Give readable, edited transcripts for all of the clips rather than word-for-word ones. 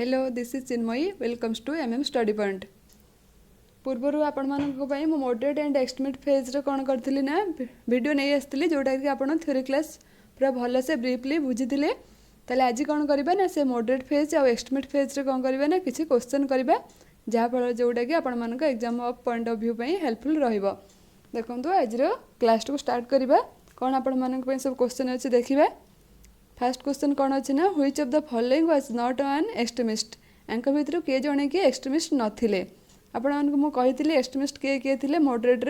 Hello this is Chinmayi welcomes to M study point. पूर्वर आपण मानी मो मॉडरेट एंड एस्टिमेट फेज कौन करी ना वीडियो नहीं आसती जोटा कि आप थ्योरी क्लास पूरा भलसे ब्रीफली बुझी तेल आज कौन करवा ना से मॉडरेट फेज आउ एस्टिमेट फेज कौन करवा ना किसी क्वेश्चन करवा जहाँफल जोटा कि आपण मानक exam of point of view helpful रहिबो। देखंतु आज क्लास को स्टार्ट करवा कौन आपण मानक सब क्वेश्चन अच्छे देखिए। फास्ट क्वेश्चन कौन अच्छे ना which of the following was not an extremist एंक भितर किए जड़े किए एस्टिमिस्ट नथिले आपड़ी एस्टिमिस्ट किए किए थे मॉडरेट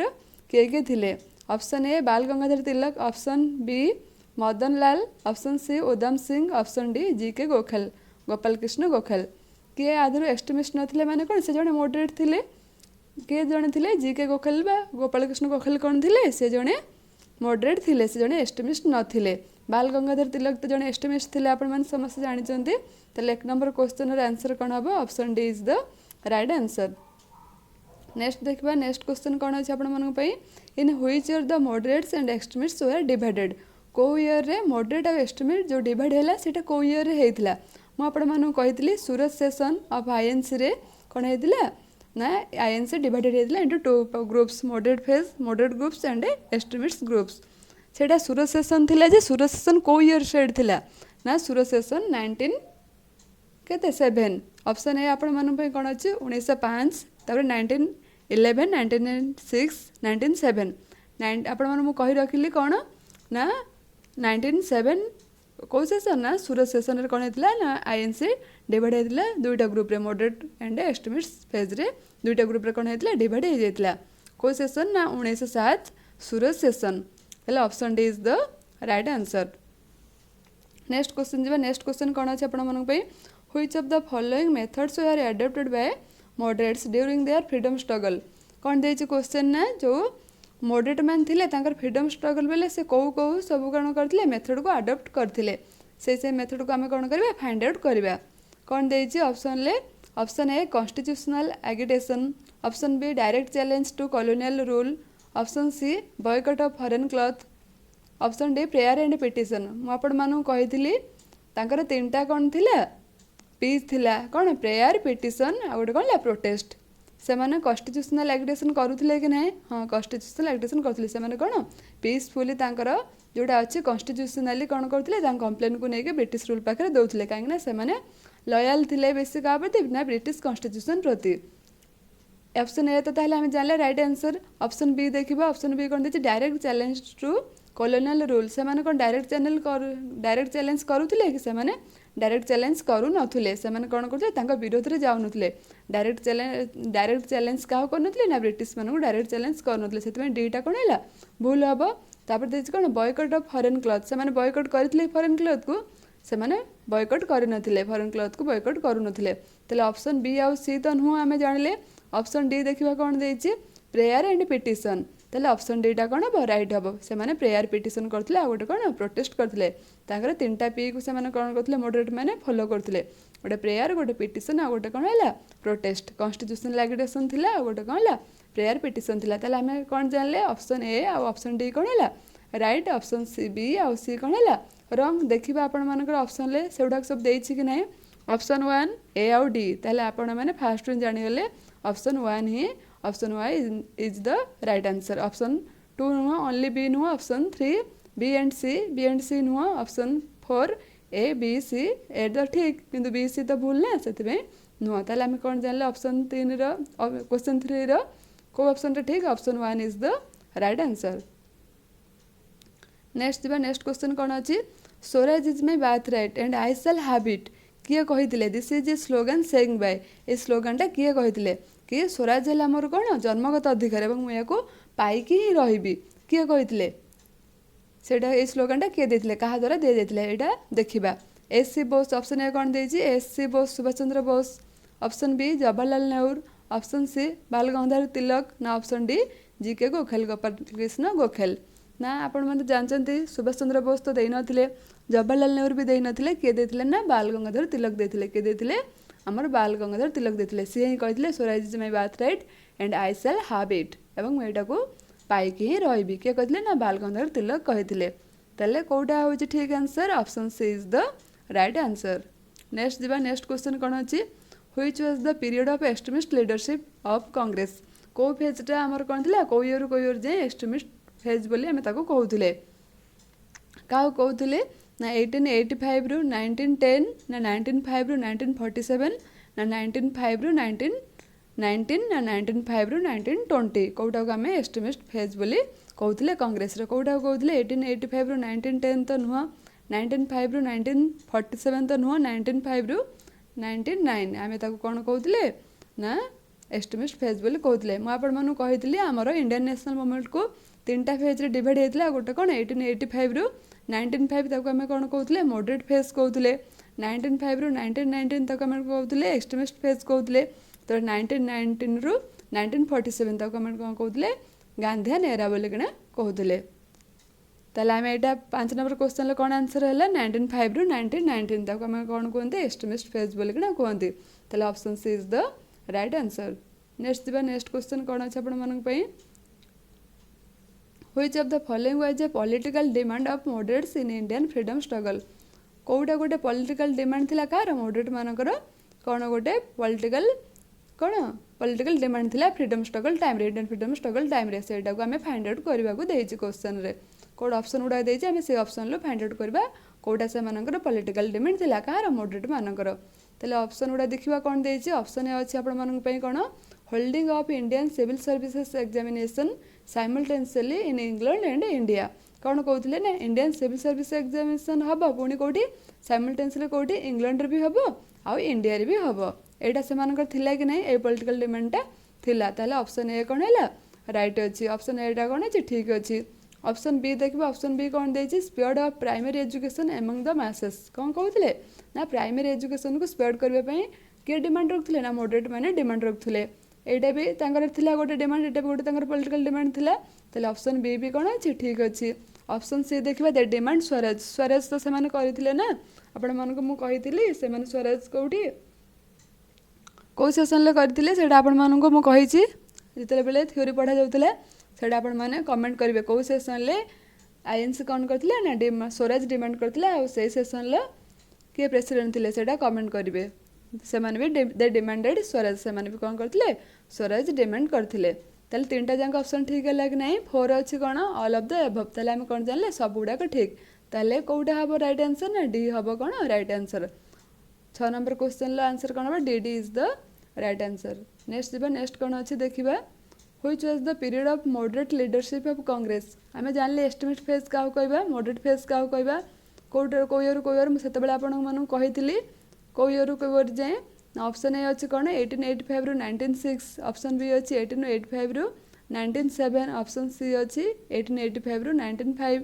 किए किए थे। Option A Bal Gangadhar Tilak, option B Madan Lal, option C Udham Singh, option D G K. Gokhale Gopal Krishna Gokhale. किए आधर एस्टिमिस्ट नथिले माने कौन से जड़े मॉडरेट थे किए जड़े थे जी.के. गोखल बा गोपाल कृष्ण गोखल कौन थे से जड़े मॉडरेट थे से जड़े एस्टिमिस्ट नथिले। बाल गंगाधर तिलक तो जड़े एस्टिमिस्ट थे आपण मैंने समस्त जानते। तो एक नंबर क्वेश्चन आंसर कौन हम option D is the right answer. Next देखा नेक्स्ट क्वेश्चन कौन अच्छे आप in which year the moderates and estimates were divided को ईयर रे मॉडरेट और एस्टिमेट जो डिवाइड है सीटा को ईयर रे होता मुझे कही सूरत सेशन ऑफ आईएनसी रे कौन होता ना आईएनसी डिवाइडेड होता into two groups moderate groups and estimates groups. सेटा सूरत सेशन थिला जे सूरत सेशन को ईयर सेड थिला ना सूरत सेशन 19 केते 7। ऑप्शन ए आपण मन पे कोन अछि 1905 तापर 1911 1906 197 9 आपण मन मु कहि रखिली कोन ना 197 को सेशन ना सूरत सेशन रे कोन हेतला ना आईएनसी डिवाइड हेतला दुईटा ग्रुप रे मॉडरेट एंड एस्टिमेट्स फेज रे दुईटा ग्रुप रे कोन हेतला डिवाइड हे जेतला को सेशन ना 1907 Surat session. Hello option D is the right answer. Next question जी नेक्स्ट क्वेश्चन कौन अच्छे आप which of the following methods are adopted by moderates during their freedom struggle कौन दे क्वेश्चन ना जो मॉडरेट मैन थे फ्रीडम स्ट्रगल बेले से कौ कौ सब कौन करते मेथड को अडॉप्ट करते से मेथड को आम कौन करवा फाइंड आउट करवा कौन दे option A constitutional agitation, option B direct challenge to colonial rule, option C boycott of foreign cloth, option D prayer and petition. मुझे कही तीनटा कौन थिला पीस थिला कौन प्रेयर पिटिशन आ गोटे कौन प्रोटेस्ट। से मैंने कॉन्स्टिट्यूशनल एगिटेशन करुले कि नहीं हाँ कॉन्स्टिट्यूशनल एगिटेशन करते से कौन पीसफुली जोटा अच्छे कॉन्स्टिट्यूशनली कौन करते कंप्लेन को लेकिन ब्रिटिश रूल पाखे दौले कहीं से लयाल थे बेसी क्या प्रति ना ब्रिटिश कॉन्स्टिट्यूशन प्रति। ऑप्शन ए तो ताहले हमें जानले राइट आंसर। ऑप्शन बी देखिबा ऑप्शन बी कौन देछि direct challenge to colonial rule से माने कौन डायरेक्ट चैलेंज करुले कि से माने डायरेक्ट चैलेंज करू नथुले से माने कौन करथले तांका विरोध रे जाउ नथुले डायरेक्ट चैलेंज का करनथले ना ब्रिटिश मानको डायरेक्ट चैलेंज करनथले सेतमे डीटा कोन हैला भूल हबो। तापर देछि कोन बॉयकट ऑफ फॉरेन क्लॉथ से माने बॉयकट करथले फॉरेन क्लॉथ को से माने बॉयकट करनथले फॉरेन क्लॉथ को बॉयकट करूनथले। तले ऑप्शन बी आउ सी तो नु आमे जानले। ऑप्शन डी देखिबा कोन देछि प्रेयर एंड पिटिशन तेल ऑप्शन डीटा कौन हम राइट हम से मैंने प्रेयर पिटिशन करते आ गोटे कौन प्रोटेस्ट करते तीनटा पी को से कौन करते मॉडरेट मैंने फॉलो करते गोटे प्रेयर गोटे पिटिशन आ गोटे कौन है प्रोटेस्ट कॉन्स्टिट्यूशनल एगिटेशन थी आ गोटे कौन है प्रेयर पिटिशन थी तेल आम कौन जानले ऑप्शन ए आ ऑप्शन डी कौन है राइट ऑप्शन सी बी आ सी कौन है रंग देखिए आपण ऑप्शन ले से गुड़ाक सब देछि कि नहीं ऑप्शन 1 ए आउ डी तेल आपण मैंने फास्ट जानीगले ऑप्शन 1 ही ऑप्शन वाई is the right answer. Option 2 नुह ओनली बी नुह ऑप्शन 3 बी एंड सी नुह ऑप्शन 4 ए बी सी ए तो ठीक किंतु बी सी तो भूल ना से नुह ताले आम कौन जानले ऑप्शन 3 क्वेश्चन 3 को ऑप्शन ठीक option 1 is the right answer. Next next question कौन अच्छी Swaraj is my birth right and I shall have it किए कही this is a slogan saying by a स्लोगानटा किए कही कि स्वराज है मोर कौन जन्मगत अधिकार और मुझे पाइकी ही रही किए कही से स्लोगानटा किए देते क्या द्वारा दी जाता यहाँ देखा S C Bose option A कौन देती S C Bose Subhash Chandra Bose, option B Jawaharlal Nehru, option C Bal Gangadhar Tilak ना option D G K. Gokhale Gopal Krishna Gokhale. ना आपण मैंने जानते सुभाष चंद्र बोस तो दे नथिले जवाहरलाल नेहरू भी दे नथिले किए देथिले ना बाल गंगाधर तिलक देथिले किए देथिले आमर बाल गंगाधर तिलक देथिले सी ही कही Swaraj is my birth right and I shall have it एवं मुझे को पाइकी ही रही किए कहते ना बाल गंगाधर तिलक कही तेल कौटा हूँ ठीक answer option C is the right answer. Next जीवा नेक्स्ट क्वेश्चन कौन अच्छी which was the period of extremist leadership of Congress को फेजटा आमर कौन थिला को ईयर जाए एक्सट्रीमिस्ट फेज बोली आम ताको कहूले क्या कहूले ना 1885 रु 1910 ना 1905 रु 1947 ना 1905 रु 1919 ना 1905 रु 1920 कौटा को आम एक्सट्रीमिस्ट फेज बोली कहूले कांग्रेस कौटा कहूले 1885 रु 1910 तो नुह 1905 रु 1947 तो नुह 1905 रु 1999 आम ताको कौन कहूले ना एक्सट्रीमिस्ट फेज बोली कहूले मुझे कही आमर इंडियन नेशनल मूवमेंट को 3टा फेज रे डिवाइड होता गोटे कौन 1885 रु 1905 ताको आम कौन कहूले मॉडरेट फेज कहूले 1905 रु 1919 ताको आम कहूले एक्सट्रीमिस्ट फेज कहूले तो 1919 रु 1947 ताको आम कौन कहूले गांधीयन एरा बोलिकिना कहूले ताले आम यहाँ 5 नंबर क्वेश्चन कौन आंसर है 1905 रु 1919 ताको आम कौन कहते एक्सट्रीमिस्ट फेज बोलिकिना कहते ताले option C is the right answer. Next जीवा नेक्स्ट क्वेश्चन कौन अच्छे आप which of the following was a political demand of moderates in Indian freedom struggle कौटा गोटे पॉलिटिकल डिमांड थिला कार मॉडरेट मानकर कौन गोटे पॉलिटिकल डिमांड थिला फ्रीडम स्ट्रगल टाइम रे इंडियन फ्रीडम स्ट्रगल टाइम रे सेटा को आम फाइंड आउट करबा को देछि क्वेश्चन रे कोड ऑप्शन गुडा देछि आम से ऑप्शन लो फाइंड आउट करबा कौटा से मानकर पॉलिटिकल डिमांड थिला कार मॉडरेट मानकर ताले ऑप्शन गुडा देखिबा कोन देछि ऑप्शन ए अछि आपण मानन पई कोन holding of Indian civil services examination simultaneously in England and India कौन कहते ना इंडियन सिविल सर्विस एग्जामिनेशन हम पुणी कौटी साइमल्टेनियसली कौटी इंग्लैंड रे भी हम आउ इंडिया रे भी हम एटा से मानकर थिला कि नहीं ए पॉलिटिकल डिमांडटा थिला ताले ऑप्शन ए कोन हैला राइट अछि ऑप्शन एटा कोन अछि ठीक अछि ऑप्शन बी देखिबा ऑप्शन बी कोन देछि spread of primary education among the masses कौन कहते ना प्राइमरी एजुकेशन को स्प्रेड करबा पई के डिमांड रखथिले ना मॉडरेट माने डिमांड रखथिले एटा भी तांकर थिला गोटे डिमांड एटा भी गोटे तांकर पॉलिटिकल डिमांड थिला ताले ऑप्शन बी भी कोन अछि ठीक अछि ऑप्शन सी देखिबा दे डिमांड स्वराज स्वराज तो से माने करिथिले ना आपण मानको मु कहिथिली से माने स्वराज कोठी को सेशन ले करिथिले सेटा आपण मानको मु कहिछि जितले बेले थ्योरी पढा जाउतले सेटा आपण माने कमेंट करिवे को सेशन ले आईएनसी कोन करथिले ना स्वराज डिमांड करथिले आ से सेशन ले के प्रेसिडेंट थिले सेटा कमेंट करिवे से माने भी दे डिमांडेड स्वराज से माने भी कोन करथिले स्वराज डिमांड करथिले ताले 3टा जांक ऑप्शन ठीक है कि नहीं 4 अछि कोन ऑल ऑफ द अबव ताले हम कोन जानले सब गुडा को ठीक ताले कोउडा हबो राइट आंसर ना डी हबो कोन राइट आंसर 6 नंबर क्वेश्चन लो आंसर कोन हबो D D is the right answer. Next दिबा नेक्स्ट कोन अछि देखिबा which was the period of moderate leadership of Congress आमे जानले एस्टिमेट फेज का कहबा मॉडरेट फेज का कहबा को ईयर मु सेते बेले आपन मानु कहितली को ईयर जाए ऑप्शन ए अच्छी कौन 1885 रु 1906 ऑप्शन बी अच्छी 1885 रु 1907 ऑप्शन सी अच्छी 1885 रु 1905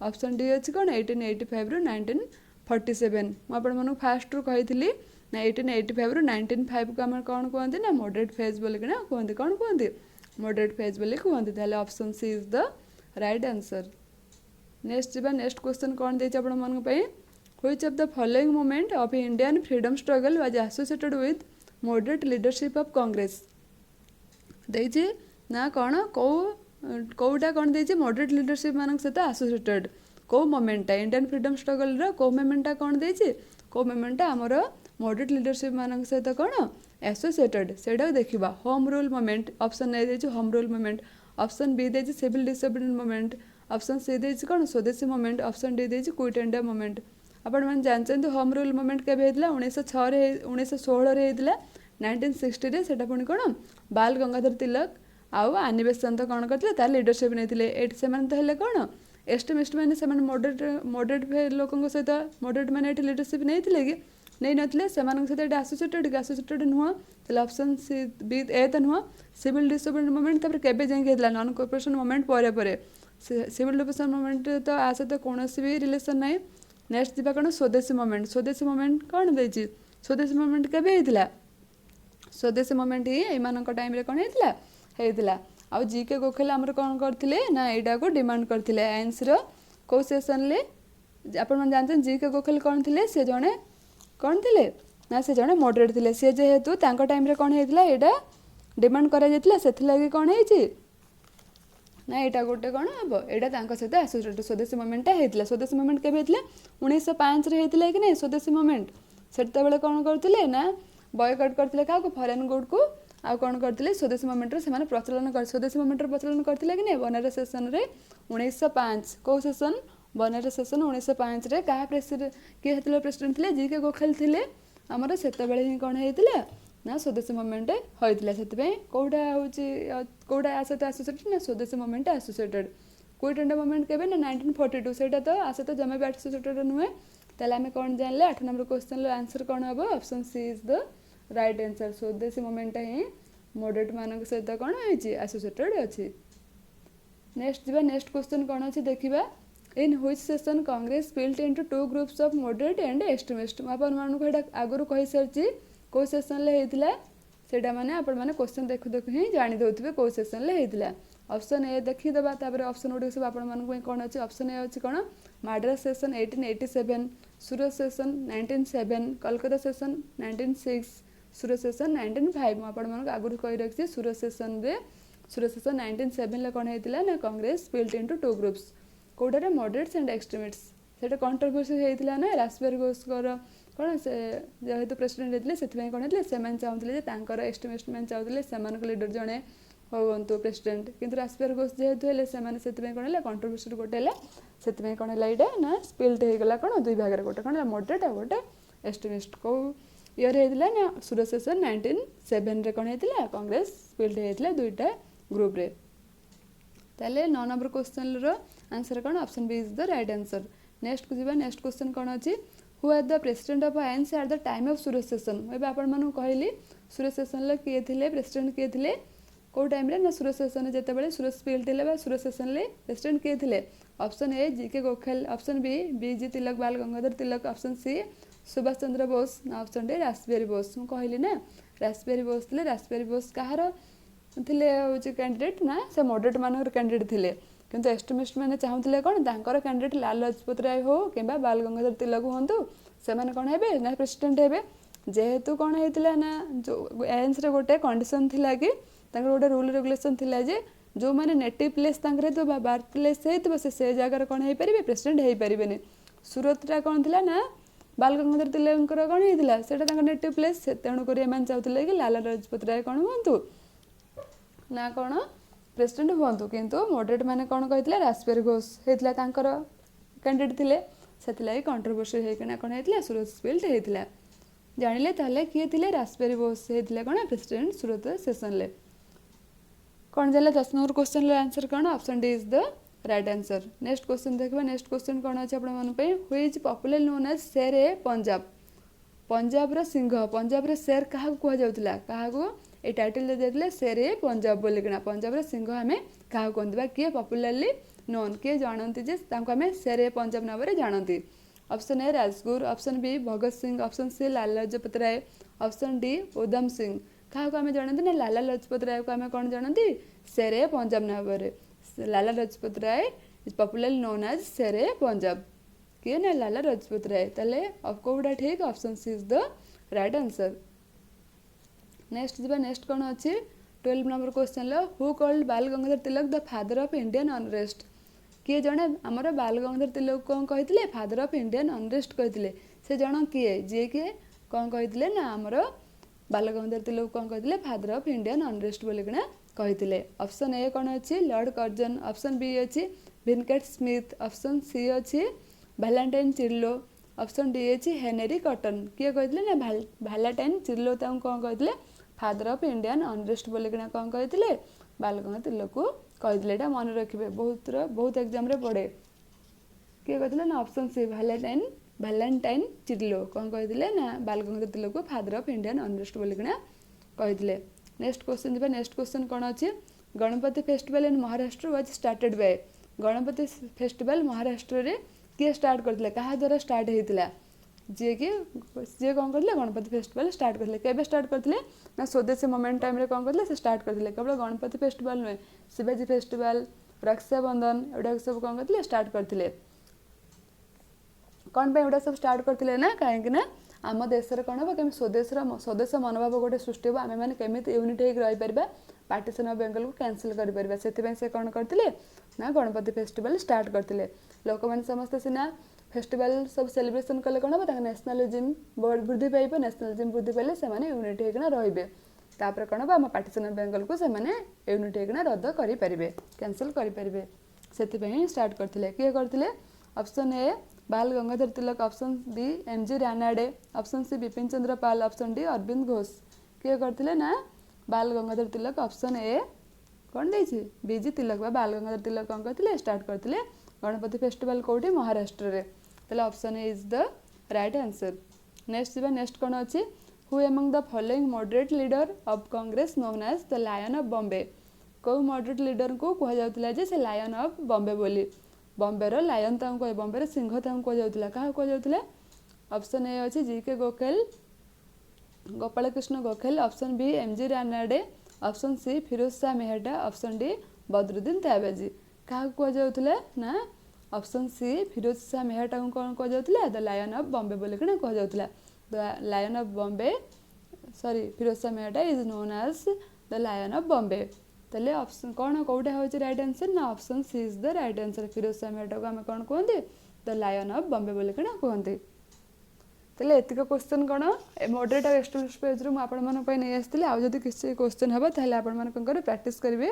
ऑप्शन डी अच्छी कौन 1885 रु 1947 मुझे फास्ट रू कही ना 1885 रु 1905 को आम कौन कहते ना मॉडरेट फेज बोलिकिना कहते कौन कहते मॉडरेट फेज बोली कहते ताले option C is the right answer. Next जीवा नेक्स्ट क्वेश्चन कौन देछि आपण मन पई which of the following movement of Indian freedom struggle was associated with moderate leadership of Congress देछि ना कौन कौटा कौन देछि मॉडरेट लीडरशिप मानक सहित एसोसिएटेड को मूवमेंटा इंडियन फ्रीडम स्ट्रगल रो को मूवमेंटा कौन देछि को मूवमेंटा हमर मॉडरेट लीडरशिप मानक सहित कौन एसोसिएटेड सेटा देखिबा home rule movement option A देछि home rule movement option B देछि civil disobedient movement option C देछि कौन स्वदेशी मूवमेंट ऑप्शन डी देछि क्विट इंडिया मूवमेंट आपण मन जानछन्ते होम रूल मूवमेंट केबे हेतला 1906 रे 1916 रे हेतला 1960 रे सेटा पुनी कोन बाल गंगाधर तिलक आउ आनी बेसंत कोन करथिले तार लीडरशिप नेथिले एट सेमान त हेले कोन एस्टिमिस्ट माने सेमान मॉडरेट लोकन सहित मॉडरेट माने एट लीडरशिप नेथिले कि नै नथिले सेमान सहित एसोसिएटेड नुह तले ऑप्शन सी बी ए त नुह सिविल डिसोबीडिएंट मूवमेंट तापर केबे जाय हेतला नॉन कॉर्पोरेशन मूवमेंट परे परे सिविल डिसोबीडिएंट मूवमेंट तो आ सहित कोनोसी भी रिलेशन नै। नेक्स्ट दिबा कौन स्वदेशी मूवमेंट कौन देछि स्वदेशी मूवमेंट केबे हेतला स्वदेशी मूवमेंट ही एमानक टाइम रे कौन हेतला आ जीके गोखले हमर कौन करथिले ना एटा को डिमांड करथिले आंसर रो को सेशन ले आपण मन जानते जीके गोखले कौन थिले से जणे कौन थिले ना से जणे मॉडरेट थिले से जे हेतु तांको टाइम रे कौन हेतला एटा डिमांड करा जेतला सेथला कि कौन हेछि ना एटा गोटे कौन हम एटा तांको सहित एसोसिएटेड स्वदेशी मूवमेंटा हेतला स्वदेशी मूवमेंट केबे हेतला 1905 रे हेतला कि नै स्वदेशी मूवमेंट ସେତେବେଳେ କ'ଣ କରୁଥିଲେ ନା ବୟକଟ୍ କରିଥିଲେ କାହାକୁ, ଫରେନ୍ ଗୁଡ୍କୁ। ଆଉ କ'ଣ କରିଥିଲେ, ସ୍ୱଦେଶୀ ମୁଭମେଣ୍ଟର ସେମାନେ ପ୍ରଚଳନ ସ୍ୱଦେଶୀ ମୁଭମେଣ୍ଟର ପ୍ରଚଳନ କରିଥିଲେ କି ନାହିଁ ବନାରସ ସେସନରେ 1905। କେଉଁ ସେସନ, ବନାରସ ସେସନ 1905ରେ। କାହା କିଏ ସେତେବେଳେ ପ୍ରେସିଡେଣ୍ଟ ଥିଲେ, ଜି.କେ. ଗୋଖଲେ ଥିଲେ ଆମର। ସେତେବେଳେ ହିଁ କ'ଣ ହେଇଥିଲା ନା ସ୍ୱଦେଶୀ ମୁଭମେଣ୍ଟ ହୋଇଥିଲା। ସେଥିପାଇଁ କେଉଁଟା ହେଉଛି କେଉଁଟା ଆ ସହିତ ଆସୋସିଏଟେଡ୍ ନା Swadeshi movement associated. Quit India movement କେବେ ନା 1942। ସେଇଟା ତ ଆ ସହିତ ଜମା ବି ଆସୋସିଏଟେଡ୍ ନୁହେଁ। ତାହେଲେ ଆମେ କ'ଣ ଜାଣିଲେ 8 ନମ୍ବର କ୍ୱେଶ୍ଚନର ଆନ୍ସର କ'ଣ ହେବ, option C is the right answer. Swadeshi ମୁଭମେଣ୍ଟଟା ହିଁ ମଡରେଟ୍ ମାନଙ୍କ ସହିତ କ'ଣ ହେଇଛି, ଆସୋସିଏଟେଡ୍ ଅଛି। ନେକ୍ସଟ ଯିବା, ନେକ୍ସଟ କ୍ୱେଶ୍ଚନ କ'ଣ ଅଛି ଦେଖିବା। In which session Congress split into 2 groups of moderate and extremist. ମୁଁ ଆପଣମାନଙ୍କୁ ଏଇଟା ଆଗରୁ କହିସାରିଛି କେଉଁ ସେସନରେ ହେଇଥିଲା। ସେଇଟା ମାନେ ଆପଣମାନେ କ୍ୱେଶ୍ଚନ ଦେଖୁ ଦେଖୁ ହିଁ ଜାଣି ଦେଉଥିବେ କେଉଁ ସେସନରେ ହେଇଥିଲା। ଅପସନ୍ ଏ ଦେଖିଦେବା, ତାପରେ ଅପସନ୍ ଗୁଡ଼ିକ ସବୁ ଆପଣମାନଙ୍କ ପାଇଁ କ'ଣ ଅଛି। ଅପସନ୍ ଏ ଅଛି କ'ଣ, Madras session 1887, Surat session 1907, Kolkata session 1906, Surat session 1905। ମୁଁ ଆପଣମାନଙ୍କୁ ଆଗରୁ କହି ରଖିଛି ସୁରତ ସେସନ୍ 1907ରେ କ'ଣ ହେଇଥିଲା ନା କଂଗ୍ରେସ ସ୍ପ୍ଲିଟ୍ ଇଣ୍ଟୁ 2 ଗ୍ରୁପ୍ସ। କେଉଁଟାରେ, ମଡରେଟ୍ସ ଆଣ୍ଡ ଏକ୍ସଟ୍ରିମିଷ୍ଟସ୍। ସେଇଟା କଣ୍ଟ୍ରୋଭର୍ସି ହେଇଥିଲା ନା, ରାସବେରି ଘୋଷଙ୍କର କ'ଣ ସେ ଯେହେତୁ ପ୍ରେସିଡେଣ୍ଟ ହେଇଥିଲେ ସେଥିପାଇଁ କ'ଣ ହେଇଥିଲେ, ସେମାନେ ଚାହୁଁଥିଲେ ଯେ ତାଙ୍କର ଏକ୍ସଟ୍ରିମିଷ୍ଟ ମାନେ ଚାହୁଁଥିଲେ ସେମାନଙ୍କ ଲିଡର ଜଣେ ହୁଅନ୍ତୁ ପ୍ରେସିଡେଣ୍ଟ। କିନ୍ତୁ ରାସବେରି ଘୋଷ ଯେହେତୁ ହେଲେ ସେମାନେ ସେଥିପାଇଁ କ'ଣ ହେଲା, କଣ୍ଟ୍ରୋଭର୍ସିରୁ ଗୋଟେ ହେଲା। ସେଥିପାଇଁ କ'ଣ ହେଲା, ଏଇଟା ନା ସ୍ପ୍ଲିଟ୍ ହେଇଗଲା କ'ଣ ଦୁଇ ଭାଗରେ, ଗୋଟେ କ'ଣ ହେଲା ମଡରେଟ୍ ଆଉ ଗୋଟେ ଏକ୍ସଟ୍ରିମିଷ୍ଟ। କେଉଁ ଇୟର୍ ହେଇଥିଲା ନା ସୁରତ ସେସନ୍ 1907ରେ କ'ଣ ହେଇଥିଲା, କଂଗ୍ରେସ ସ୍ପ୍ଲିଟ୍ ହେଇଥିଲା ଦୁଇଟା ଗ୍ରୁପ୍ରେ। ତାହେଲେ 9 ନମ୍ବର କ୍ୱେଶ୍ଚନର ଆନ୍ସର କ'ଣ, option B is the right answer. ନେକ୍ସଟକୁ ଯିବା, ନେକ୍ସଟ କ୍ୱେଶ୍ଚନ କ'ଣ ଅଛି, who are the president of ANC at the time of Surat session. ମୁଁ ଏବେ ଆପଣମାନଙ୍କୁ କହିଲି ସୁରତ ସେସନ୍ରେ କିଏ ଥିଲେ, ପ୍ରେସିଡେଣ୍ଟ କିଏ ଥିଲେ, କେଉଁ ଟାଇମ୍ରେ ନା ସୁରତ ସେସନ୍ରେ ଯେତେବେଳେ ସୁରତ ସ୍ପ୍ଲିଟ୍ ହେଲା ବା ସୁରତ ସେସନ୍ରେ ପ୍ରେସିଡେଣ୍ଟ କିଏ ଥିଲେ। Option A G K. Gokhale, option B B G. Tilak, Bal Gangadhar Tilak, option C Subhash Chandra Bose, ନା ଅପସନ୍ ଡି ରାସବିହାରୀ ବୋଷ। ମୁଁ କହିଲି ନା ରାସବିହାରୀ ବୋଷ ଥିଲେ। ରାସବିହାରୀ ବୋଷ କାହାର ଥିଲେ ହେଉଛି କ୍ୟାଣ୍ଡିଡେଟ୍ ନା ସେ ମଡରେଟ୍ ମାନଙ୍କର କ୍ୟାଣ୍ଡିଡେଟ୍ ଥିଲେ। କିନ୍ତୁ ଏକ୍ସଟ୍ରିମିଷ୍ଟ ମାନେ ଚାହୁଁଥିଲେ କ'ଣ, ତାଙ୍କର କ୍ୟାଣ୍ଡିଡେଟ୍ ଲାଲ ଲଜପତ ରାୟ ହଉ କିମ୍ବା ବାଲ ଗଙ୍ଗାଧର ତିଲକ ହୁଅନ୍ତୁ, ସେମାନେ କ'ଣ ହେବେ ନା ପ୍ରେସିଡେଣ୍ଟ ହେବେ। ଯେହେତୁ କ'ଣ ହେଇଥିଲା ନା ଏନ୍ସରେ ଗୋଟେ କଣ୍ଡିସନ୍ ଥିଲା କି ତାଙ୍କର ଗୋଟେ ରୁଲ୍ ରେଗୁଲେସନ୍ ଥିଲା ଯେ ଯେଉଁମାନେ ନେଟିଭ୍ ପ୍ଲେସ୍ ତାଙ୍କର ହେଇଥିବ ବା ବାର୍ଥ ପ୍ଲେସ୍ ହେଇଥିବ ସେ ଜାଗାରେ କ'ଣ ହେଇପାରିବେ, ପ୍ରେସିଡେଣ୍ଟ ହେଇପାରିବେନି। ସୁରତଟା କ'ଣ ଥିଲା ନା ବାଲ ଗଙ୍ଗାଧର ତିଲକଙ୍କର କ'ଣ ହେଇଥିଲା, ସେଇଟା ତାଙ୍କ ନେଟିଭ୍ ପ୍ଲେସ୍। ତେଣୁକରି ଏମାନେ ଚାହୁଁଥିଲେ କି ଲାଲା ଲଜପତ ରାୟ କ'ଣ ହୁଅନ୍ତୁ ନା କ'ଣ ପ୍ରେସିଡେଣ୍ଟ ହୁଅନ୍ତୁ। କିନ୍ତୁ ମଡରେଟ୍ ମାନେ କ'ଣ କହିଥିଲେ, ରାସବିହାରୀ ଘୋଷ ହେଇଥିଲା ତାଙ୍କର କ୍ୟାଣ୍ଡିଡେଟ୍ ଥିଲେ। ସେଥିଲାଗି କଣ୍ଟ୍ରୋଭର୍ସି ହେଇକିନା କ'ଣ ହେଇଥିଲା, ସୁରତ ସ୍ପ୍ଲିଟ୍ ହେଇଥିଲା। ଜାଣିଲେ ତାହେଲେ କିଏ ଥିଲେ, ରାସବିହାରୀ ଘୋଷ ହେଇଥିଲେ କ'ଣ ପ୍ରେସିଡେଣ୍ଟ ସୁରତ ସେସନ୍ରେ। କ'ଣ ଜାଣିଲେ 10 ନମ୍ବର କ୍ୱେଶ୍ଚନର ଆନ୍ସର କ'ଣ, option D is the right answer. Next question ଦେଖିବା, ନେକ୍ସଟ କ୍ୱେଶ୍ଚନ କ'ଣ ଅଛି ଆପଣମାନଙ୍କ ପାଇଁ, which popular known as Sher e Punjab. ପଞ୍ଜାବର ସିଂହ, ପଞ୍ଜାବର ଶେର କାହାକୁ କୁହାଯାଉଥିଲା, କାହାକୁ এই ଟାଇଟଲରେ ଦେଇଥିଲେ ଶେର ଏ ପଞ୍ଜାବ ବୋଲିକିନା। ପଞ୍ଜାବର ସିଂହ ଆମେ କାହାକୁ କୁହନ୍ତି ବା କିଏ ପପୁଲାରଲି ନୋନ୍, କିଏ ଜାଣନ୍ତି ଯେ ତାଙ୍କୁ ଆମେ ଶେର ଏ ପଞ୍ଜାବ ନାମରେ ଜାଣନ୍ତି। Option A Rajguru, option B Bhagat Singh, option C Lala Lajpat Rai, option D Udham Singh. କାହାକୁ ଆମେ ଜାଣନ୍ତି ନା ଲାଲା ଲଜପତ ରାୟକୁ ଆମେ କ'ଣ ଜାଣନ୍ତି, ଶେର ଏ ପଞ୍ଜାବ ନାମରେ। Lala Lajpat Rai is popularly known as Sher e Punjab. କିଏ ନା ଲାଲା ଲଜପତ ରାୟ। ତାହେଲେ କେଉଁଟା ଠିକ୍, option C is the right answer. Next ଯିବା, ନେକ୍ସଟ କ'ଣ ଅଛି 12 ନମ୍ବର କ୍ୱେଶ୍ଚନର, who called Bal Gangadhar Tilak the father of Indian unrest. କିଏ ଜଣେ ଆମର ବାଲ ଗଙ୍ଗାଧର ତିଲକ କ'ଣ କହିଥିଲେ, ଫାଦର ଅଫ୍ ଇଣ୍ଡିଆନ୍ ଅନରେଷ୍ଟ କହିଥିଲେ। ସେ ଜଣ କିଏ, ଯିଏ କିଏ କ'ଣ କହିଥିଲେ ନା ଆମର ବାଲ ଗଙ୍ଗାଧର ତିଲକ କ'ଣ କହିଥିଲେ, ଫାଦର ଅଫ୍ ଇଣ୍ଡିଆନ୍ ଅନରେଷ୍ଟ ବୋଲିକିନା କହିଥିଲେ। ଅପସନ୍ ଏ କ'ଣ ଅଛି, ଲର୍ଡ କର୍ଜନ, ଅପସନ୍ ବି ଅଛି ଭିନକେଟ୍ ସ୍ମିଥ୍, ଅପସନ୍ ସି ଅଛି ଭାଲାଣ୍ଟାଇନ୍ ଚିର୍ଲୋ, ଅପସନ୍ ଡି ଅଛି ହେନେରୀ କଟନ୍। କିଏ କହିଥିଲେ ନା ଭାଲାଣ୍ଟାଇନ୍ ଚିର୍ଲୋ ତାଙ୍କୁ କ'ଣ କହିଥିଲେ, ଫାଦର ଅଫ୍ ଇଣ୍ଡିଆନ୍ ଅନରେଷ୍ଟ ବୋଲିକିନା କ'ଣ କହିଥିଲେ, ବାଲ ଗଙ୍ଗାଧର ତିଲକକୁ କହିଥିଲେ। ଏଇଟା ମନେ ରଖିବେ, ବହୁତ ଏକ୍ଜାମ୍ରେ ପଡ଼େ। କିଏ କହିଥିଲେ ନା ଅପସନ୍ ସି ଭାଲାଣ୍ଟାଇନ୍ ଚିର୍ଲୋ କ'ଣ କହିଥିଲେ ନା ବାଲ ଗଙ୍ଗାଧର ତିଲକକୁ ଫାଦର ଅଫ୍ ଇଣ୍ଡିଆନ୍ ଅନରେଷ୍ଟ ବୋଲିକିନା କହିଥିଲେ। ନେକ୍ସଟ କ୍ୱେଶ୍ଚନ ଯିବା, ନେକ୍ସଟ କ୍ୱେଶ୍ଚନ କ'ଣ ଅଛି, Ganapati festival in Maharashtra was started by. Ganapati festival ମହାରାଷ୍ଟ୍ରରେ କିଏ ଷ୍ଟାର୍ଟ କରିଥିଲେ, କାହା ଦ୍ୱାରା ଷ୍ଟାର୍ଟ ହେଇଥିଲା, ଯିଏ କ'ଣ କରିଥିଲେ ଗଣପତି ଫେଷ୍ଟିଭାଲ ଷ୍ଟାର୍ଟ କରିଥିଲେ। କେବେ ଷ୍ଟାର୍ଟ କରିଥିଲେ ନା ସ୍ୱଦେଶୀ ମୁଭମେଣ୍ଟ ଟାଇମ୍ରେ କ'ଣ କରିଥିଲେ ସେ ଷ୍ଟାର୍ଟ କରିଥିଲେ। କେବଳ ଗଣପତି ଫେଷ୍ଟିଭାଲ ନୁହେଁ, ଶିବାଜୀ ଫେଷ୍ଟିଭାଲ, ରକ୍ଷାବନ୍ଧନ ଏଗୁଡ଼ାକ ସବୁ କ'ଣ କରିଥିଲେ ଷ୍ଟାର୍ଟ କରିଥିଲେ। କ'ଣ ପାଇଁ ଏଗୁଡ଼ା ସବୁ ଷ୍ଟାର୍ଟ କରିଥିଲେ ନା କାହିଁକି ନା ଆମ ଦେଶରେ କ'ଣ ହେବ, କେମିତି ସ୍ୱଦେଶ ମନୋଭାବ ଗୋଟେ ସୃଷ୍ଟି ହେବ, ଆମେମାନେ କେମିତି ୟୁନିଟ୍ ହେଇକି ରହିପାରିବା, ପାର୍ଟିସନ୍ ଅଫ୍ ବେଙ୍ଗଲକୁ କ୍ୟାନସଲ୍ କରିପାରିବା। ସେଥିପାଇଁ ସେ କ'ଣ କରିଥିଲେ ନା ଗଣପତି ଫେଷ୍ଟିଭାଲ ଷ୍ଟାର୍ଟ କରିଥିଲେ। ଲୋକମାନେ ସମସ୍ତେ ସିନା फेस्टिवल सब सेलिब्रेशन कले कौन हम नेशनलिज्म वृद्धि पाइब नेशनलिज्म वृद्धि पाइले से यूनिट होना रे तापर कौन हम आम पार्टीशन ऑफ बेंगल को से यूनिट होना रद्द करेंगे कैंसल करेंगे से स्टार्ट करते किए करते option A Bal Gangadhar Tilak option B M G Ranade option C Bipin Chandra Pal option D Arvind Ghosh किए करते ना बाल गंगाधर तिलक ऑप्शन ए कौन देछि बीजी तिलक बाल गंगाधर तिलक कौन करते स्टार्ट करते गणपति फेस्टिवल कौटी महाराष्ट्र रे ताले option A is the right answer next कौन अच्छी who among the following moderate leader of Congress known as the lion of Bombay कौ मॉडरेट लीडर को कह जाउतला जे से लायन ऑफ बॉम्बे बोली बॉम्बे रो लायन ताऊ कह बॉम्बे रो सिंह ताऊ कह जाउतला कहा कह जाउतला ऑप्शन ए अछि G K Gokhale Gopal Krishna Gokhale option B M G Ranade option C Firoz Shah Mehta option D Badruddin Tyabji क्या कह जाउतला ना ऑप्शन सी फिरोज शाह मेहटा को कौन कह जाउतला द लायन ऑफ बॉम्बे बोली कना कह जाउतला the lion of Bombay sorry Firoz Shah Mehta is known as the lion of Bombay ताले ऑप्शन कौन कौटा हो राइट आंसर ना option C is the right answer Firoz Shah Mehta को आम कौन कहते द लायन ऑफ बॉम्बे बोली कना कहते ताले एतिक क्वेश्चन कौन मॉडरेट और एक्सक्लूसिव पेज रू आपण नहीं आसती आउ जदि किसी क्वेश्चन हम ताहले आपण मानकर प्रैक्टिस करेंगे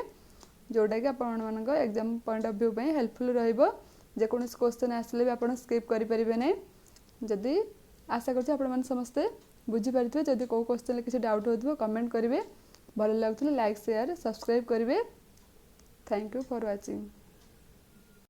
जोटा कि आपण एग्जाम पॉइंट ऑफ व्यू पे हेल्पफुल रहिबो जेकोसी क्वेश्चन आसले भी आप स्किप करेंगे ना जदि आशा कर समस्ते बुझीपारे जदि कौ क्वेश्चन किसी डाउट हो कमेंट करेंगे भल लगुले लाइक शेयर सब्सक्राइब करेंगे थैंक यू फॉर वाचिंग।